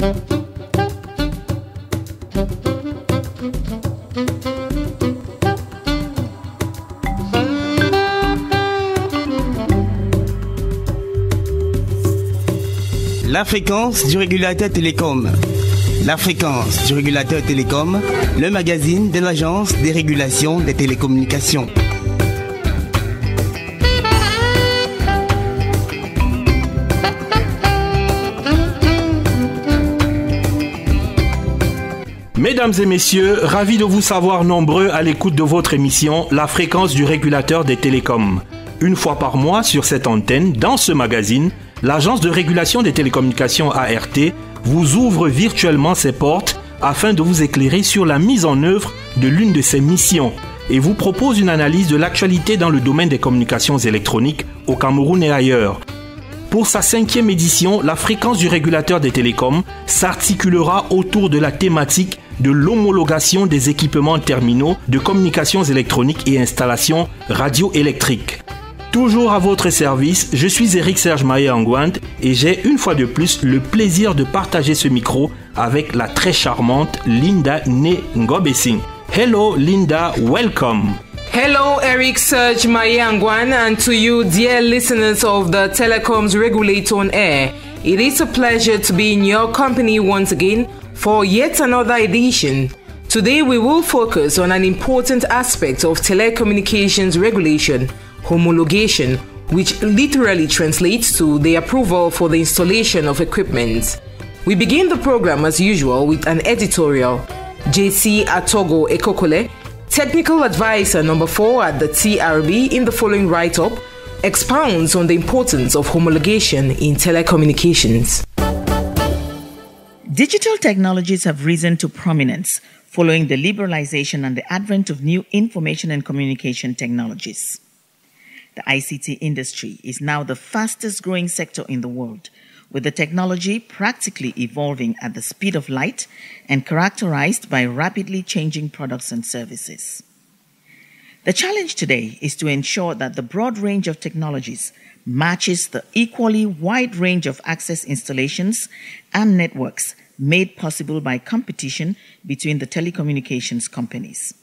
La fréquence du régulateur télécom. La fréquence du régulateur télécom, le magazine de l'Agence des régulations des télécommunications. Mesdames et messieurs, ravi de vous savoir nombreux à l'écoute de votre émission La fréquence du régulateur des télécoms. Une fois par mois sur cette antenne, dans ce magazine, l'Agence de régulation des télécommunications ART vous ouvre virtuellement ses portes afin de vous éclairer sur la mise en œuvre de l'une de ses missions et vous propose une analyse de l'actualité dans le domaine des communications électroniques au Cameroun et ailleurs. Pour sa 5e édition, la fréquence du régulateur des télécoms s'articulera autour de la thématique de l'homologation des équipements terminaux de communications électroniques et installations radioélectriques. Toujours à votre service, je suis Eric Serge Maye-Angouant et j'ai une fois de plus le plaisir de partager ce micro avec la très charmante Linda Ngobesing. Hello Linda, welcome. Hello Eric Serge Maye-Angouant and to you dear listeners of the Telecoms Regulator on Air. It is a pleasure to be in your company once again for yet another edition. Today we will focus on an important aspect of telecommunications regulation, homologation, which literally translates to the approval for the installation of equipment. We begin the program as usual with an editorial. JC Atogo Ekokole, Technical Advisor number 4 at the TRB, in the following write-up, expounds on the importance of homologation in telecommunications. Digital technologies have risen to prominence following the liberalization and the advent of new information and communication technologies. The ICT industry is now the fastest growing sector in the world, with the technology practically evolving at the speed of light and characterized by rapidly changing products and services. The challenge today is to ensure that the broad range of technologies matches the equally wide range of access installations and networks made possible by competition between the telecommunications companies.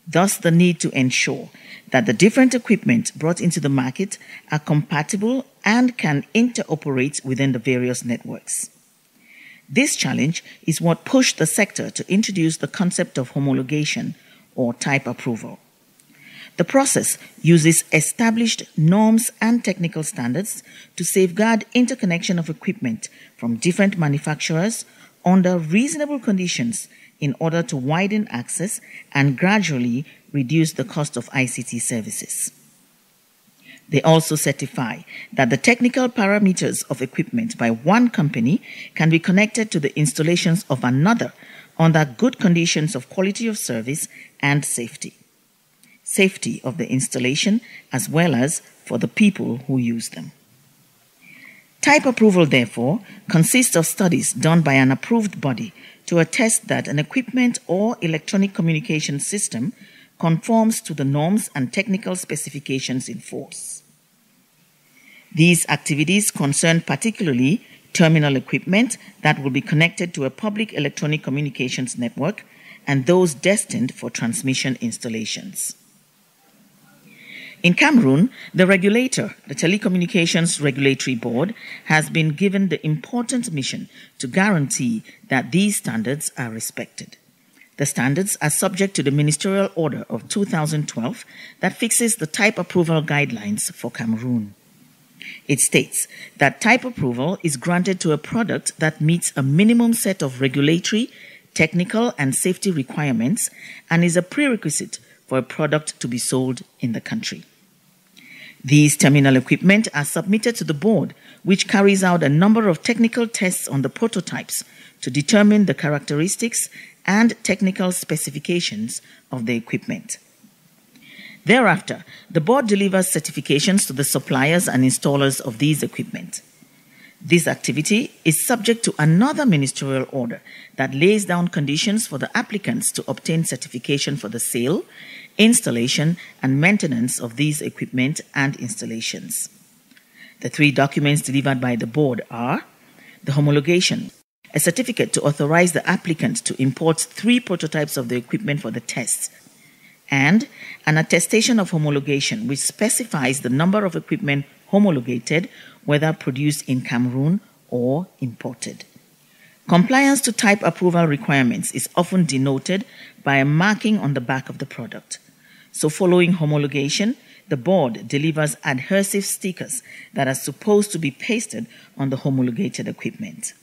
Thus, the need to ensure that the different equipment brought into the market are compatible and can interoperate within the various networks. This challenge is what pushed the sector to introduce the concept of homologation or type approval. The process uses established norms and technical standards to safeguard interconnection of equipment from different manufacturers under reasonable conditions in order to widen access and gradually reduce the cost of ICT services. They also certify that the technical parameters of equipment by one company can be connected to the installations of another under good conditions of quality of service and safety. Safety of the installation as well as for the people who use them. Type approval, therefore, consists of studies done by an approved body to attest that an equipment or electronic communication system conforms to the norms and technical specifications in force. These activities concern particularly terminal equipment that will be connected to a public electronic communications network and those destined for transmission installations. In Cameroon, the regulator, the Telecommunications Regulatory Board, has been given the important mission to guarantee that these standards are respected. The standards are subject to the Ministerial Order of 2012 that fixes the type approval guidelines for Cameroon. It states that type approval is granted to a product that meets a minimum set of regulatory, technical, and safety requirements and is a prerequisite for a product to be sold in the country. These terminal equipment are submitted to the board, which carries out a number of technical tests on the prototypes to determine the characteristics and technical specifications of the equipment. Thereafter, the board delivers certifications to the suppliers and installers of these equipment. This activity is subject to another ministerial order that lays down conditions for the applicants to obtain certification for the sale, installation, and maintenance of these equipment and installations. The three documents delivered by the board are the homologation, a certificate to authorize the applicant to import 3 prototypes of the equipment for the tests, and an attestation of homologation which specifies the number of equipment homologated, whether produced in Cameroon or imported. Compliance to type approval requirements is often denoted by a marking on the back of the product. So following homologation, the board delivers adhesive stickers that are supposed to be pasted on the homologated equipment.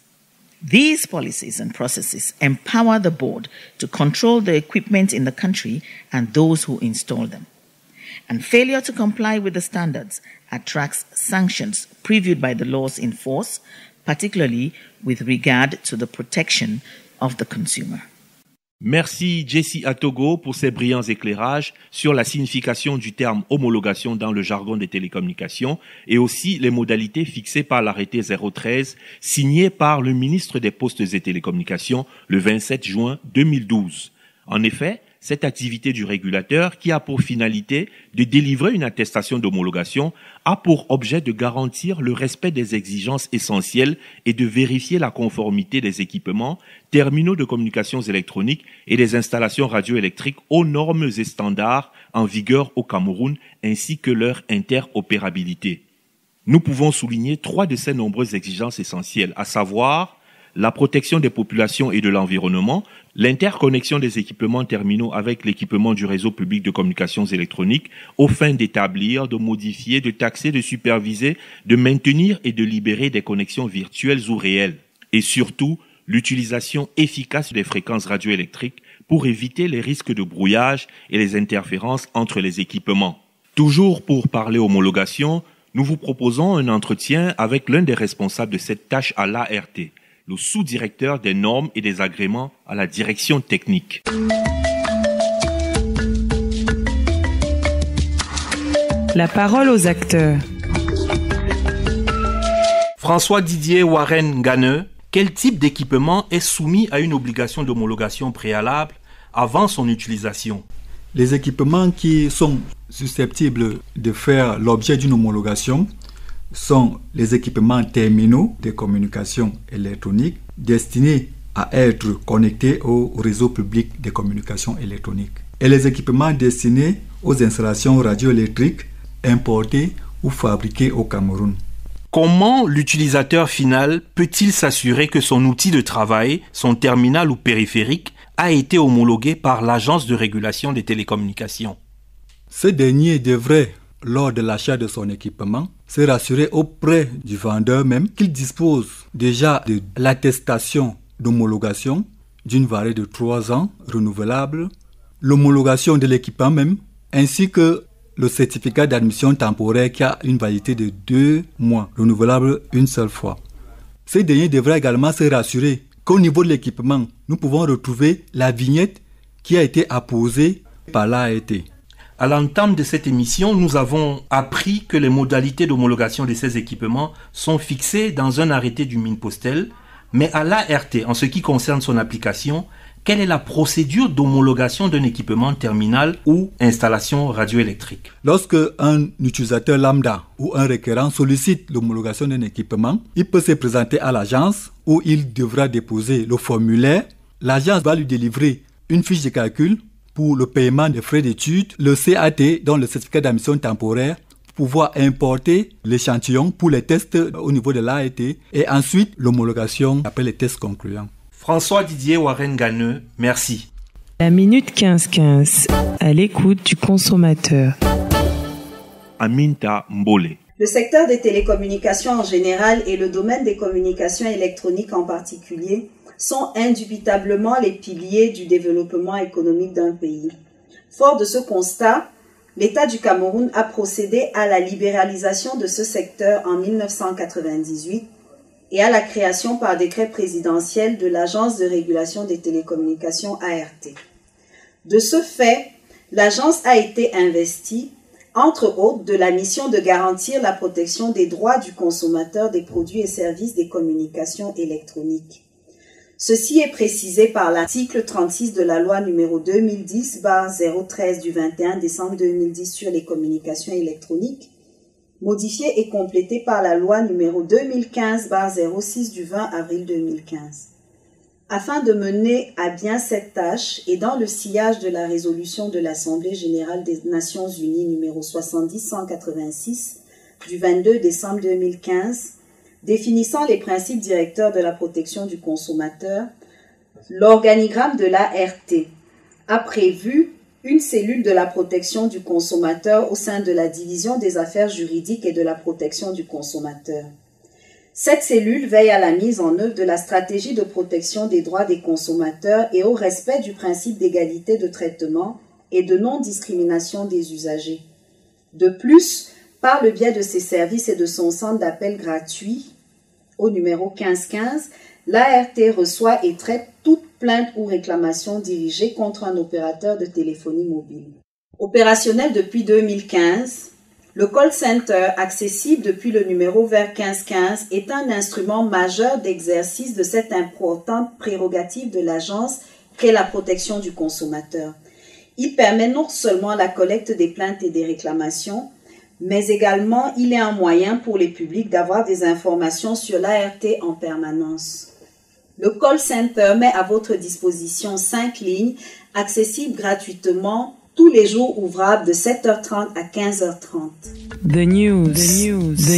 These policies and processes empower the board to control the equipment in the country and those who install them. And failure to comply with the standards attracts sanctions previewed by the laws in force, particularly with regard to the protection of the consumer. Merci Jessie Atogo pour ces brillants éclairages sur la signification du terme homologation dans le jargon des télécommunications et aussi les modalités fixées par l'arrêté 013 signé par le ministre des Postes et Télécommunications le 27 juin 2012. En effet, cette activité du régulateur, qui a pour finalité de délivrer une attestation d'homologation, a pour objet de garantir le respect des exigences essentielles et de vérifier la conformité des équipements, terminaux de communications électroniques et des installations radioélectriques aux normes et standards en vigueur au Cameroun ainsi que leur interopérabilité. Nous pouvons souligner 3 de ces nombreuses exigences essentielles, à savoir la protection des populations et de l'environnement, l'interconnexion des équipements terminaux avec l'équipement du réseau public de communications électroniques aux fins d'établir, de modifier, de taxer, de superviser, de maintenir et de libérer des connexions virtuelles ou réelles. Et surtout, l'utilisation efficace des fréquences radioélectriques pour éviter les risques de brouillage et les interférences entre les équipements. Toujours pour parler homologation, nous vous proposons un entretien avec l'un des responsables de cette tâche à l'ART, le sous-directeur des normes et des agréments à la direction technique. La parole aux acteurs. François Didier Warren Ganeux, quel type d'équipement est soumis à une obligation d'homologation préalable avant son utilisation? Les équipements qui sont susceptibles de faire l'objet d'une homologation sont les équipements terminaux de communication électronique destinés à être connectés au réseau public de communication électronique et les équipements destinés aux installations radioélectriques importées ou fabriquées au Cameroun. Comment l'utilisateur final peut-il s'assurer que son outil de travail, son terminal ou périphérique, a été homologué par l'Agence de régulation des télécommunications? Ce dernier devrait, lors de l'achat de son équipement, se rassurer auprès du vendeur même qu'il dispose déjà de l'attestation d'homologation d'une variété de 3 ans renouvelable, l'homologation de l'équipement même, ainsi que le certificat d'admission temporaire qui a une validité de 2 mois, renouvelable une seule fois. Ce dernier devrait également se rassurer qu'au niveau de l'équipement, nous pouvons retrouver la vignette qui a été apposée par l'ART. À l'entame de cette émission, nous avons appris que les modalités d'homologation de ces équipements sont fixées dans un arrêté du Minpostel, mais à l'ART, en ce qui concerne son application, quelle est la procédure d'homologation d'un équipement terminal ou installation radioélectrique? Lorsque un utilisateur lambda ou un requérant sollicite l'homologation d'un équipement, il peut se présenter à l'agence où il devra déposer le formulaire. L'agence va lui délivrer une fiche de calcul pour le paiement des frais d'études, le CAT, donc le certificat d'admission temporaire, pour pouvoir importer l'échantillon pour les tests au niveau de l'ART et ensuite l'homologation après les tests concluants. François Didier Warren Ganeux, merci. La minute 15-15, à l'écoute du consommateur. Aminta Mbole. Le secteur des télécommunications en général et le domaine des communications électroniques en particulier sont indubitablement les piliers du développement économique d'un pays. Fort de ce constat, l'État du Cameroun a procédé à la libéralisation de ce secteur en 1998 et à la création par décret présidentiel de l'Agence de régulation des télécommunications ART. De ce fait, l'agence a été investie, entre autres, de la mission de garantir la protection des droits du consommateur des produits et services des communications électroniques. Ceci est précisé par l'article 36 de la loi numéro 2010/013 du 21 décembre 2010 sur les communications électroniques, modifié et complété par la loi numéro 2015/06 du 20 avril 2015. Afin de mener à bien cette tâche et dans le sillage de la résolution de l'Assemblée générale des Nations unies numéro 70-186 du 22 décembre 2015, définissant les principes directeurs de la protection du consommateur, l'organigramme de l'ART a prévu une cellule de la protection du consommateur au sein de la division des affaires juridiques et de la protection du consommateur. Cette cellule veille à la mise en œuvre de la stratégie de protection des droits des consommateurs et au respect du principe d'égalité de traitement et de non-discrimination des usagers. De plus, par le biais de ses services et de son centre d'appel gratuit au numéro 1515, l'ART reçoit et traite toute plainte ou réclamation dirigée contre un opérateur de téléphonie mobile. Opérationnel depuis 2015, le call center, accessible depuis le numéro vert 1515, est un instrument majeur d'exercice de cette importante prérogative de l'agence qu'est la protection du consommateur. Il permet non seulement la collecte des plaintes et des réclamations, mais également il est un moyen pour les publics d'avoir des informations sur l'ART en permanence. Le call center met à votre disposition 5 lignes accessibles gratuitement tous les jours ouvrables de 7h30 à 15h30. The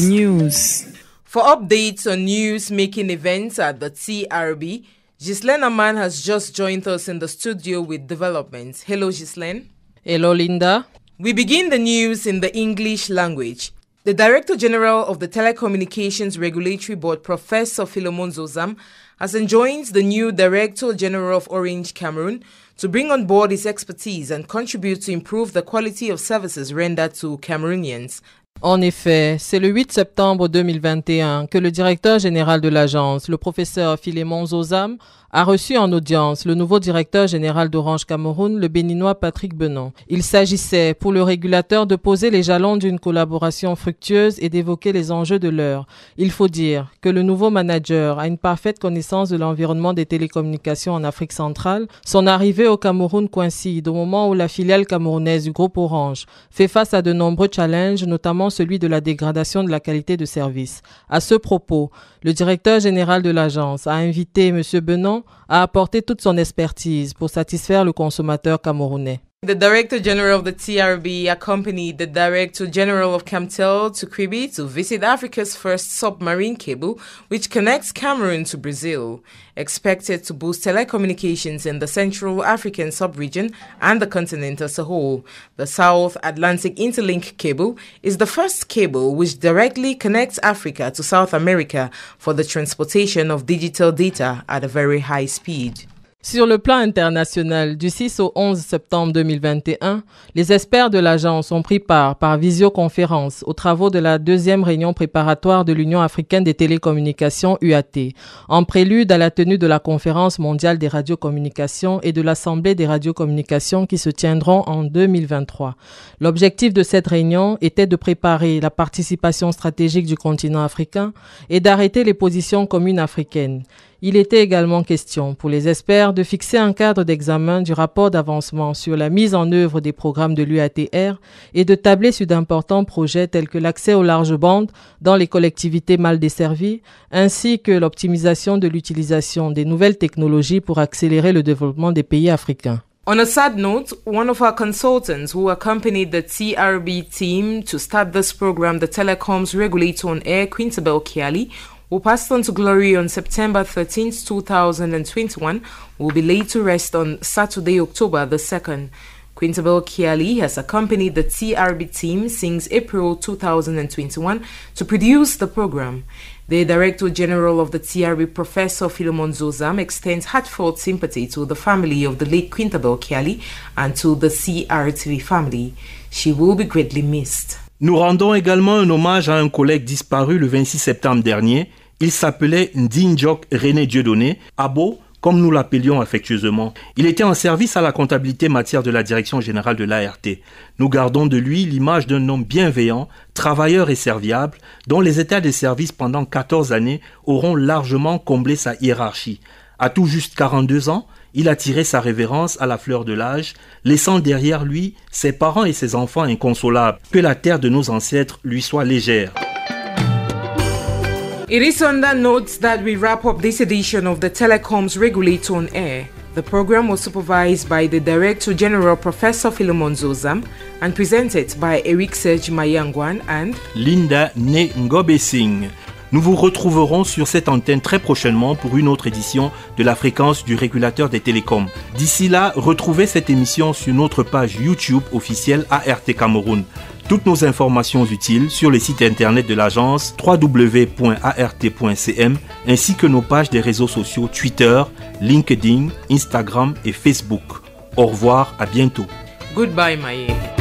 news. For updates on news-making events at the TRB, Ghislaine Aman has just joined us in the studio with developments. Hello, Ghislaine. Hello, Linda. We begin the news in the English language. The Director General of the Telecommunications Regulatory Board, Professor Philemon Zozam, has enjoined the new Director General of Orange Cameroon to bring on board his expertise and contribute to improve the quality of services rendered to Cameroonians. En effet, c'est le 8 septembre 2021 que le directeur général de l'agence, le professeur Philemon Zozam, a reçu en audience le nouveau directeur général d'Orange Cameroun, le béninois Patrick Benon. Il s'agissait pour le régulateur de poser les jalons d'une collaboration fructueuse et d'évoquer les enjeux de l'heure. Il faut dire que le nouveau manager a une parfaite connaissance de l'environnement des télécommunications en Afrique centrale. Son arrivée au Cameroun coïncide au moment où la filiale camerounaise du groupe Orange fait face à de nombreux challenges, notamment celui de la dégradation de la qualité de service. À ce propos, le directeur général de l'agence a invité M. Benon à apporter toute son expertise pour satisfaire le consommateur camerounais. The Director General of the TRB accompanied the Director General of Camtel to Kribi to visit Africa's first submarine cable, which connects Cameroon to Brazil, expected to boost telecommunications in the Central African sub-region and the continent as a whole. The South Atlantic Interlink Cable is the first cable which directly connects Africa to South America for the transportation of digital data at a very high speed. Sur le plan international, du 6 au 11 septembre 2021, les experts de l'agence ont pris part par visioconférence aux travaux de la deuxième réunion préparatoire de l'Union africaine des télécommunications UAT, en prélude à la tenue de la conférence mondiale des radiocommunications et de l'Assemblée des radiocommunications qui se tiendront en 2023. L'objectif de cette réunion était de préparer la participation stratégique du continent africain et d'arrêter les positions communes africaines. Il était également question pour les experts de fixer un cadre d'examen du rapport d'avancement sur la mise en œuvre des programmes de l'UATR et de tabler sur d'importants projets tels que l'accès aux larges bandes dans les collectivités mal desservies, ainsi que l'optimisation de l'utilisation des nouvelles technologies pour accélérer le développement des pays africains. On a sad note, one of our consultants who accompanied the TRB team to start this program, the Telecoms Regulator on Air, Quintabel Kiali, who passed on to glory on September 13, 2021, will be laid to rest on Saturday, October the 2nd. Quintabel Kiali has accompanied the TRB team since April 2021 to produce the program. The Director General of the TRB, Professor Philemon Zozam, extends heartfelt sympathy to the family of the late Quintabel Kiali and to the CRTV family. She will be greatly missed. Nous rendons également un hommage à un collègue disparu le 26 septembre dernier. Il s'appelait Ndinjok René Dieudonné, Abo, comme nous l'appelions affectueusement. Il était en service à la comptabilité matière de la direction générale de l'ART. Nous gardons de lui l'image d'un homme bienveillant, travailleur et serviable, dont les états de service pendant 14 années auront largement comblé sa hiérarchie. À tout juste 42 ans, il a tiré sa révérence à la fleur de l'âge, laissant derrière lui ses parents et ses enfants inconsolables. Que la terre de nos ancêtres lui soit légère. It is on that note that we wrap up this edition of the Telecoms Regulator on Air. The program was supervised by the Director General Professor Philemon Zozam and presented by Eric Serge Mayangwan and Linda Ngobe Singh. Nous vous retrouverons sur cette antenne très prochainement pour une autre édition de la fréquence du régulateur des télécoms. D'ici là, retrouvez cette émission sur notre page YouTube officielle ART Cameroun. Toutes nos informations utiles sur le site internet de l'agence www.art.cm ainsi que nos pages des réseaux sociaux Twitter, LinkedIn, Instagram et Facebook. Au revoir, à bientôt. Goodbye, Maye.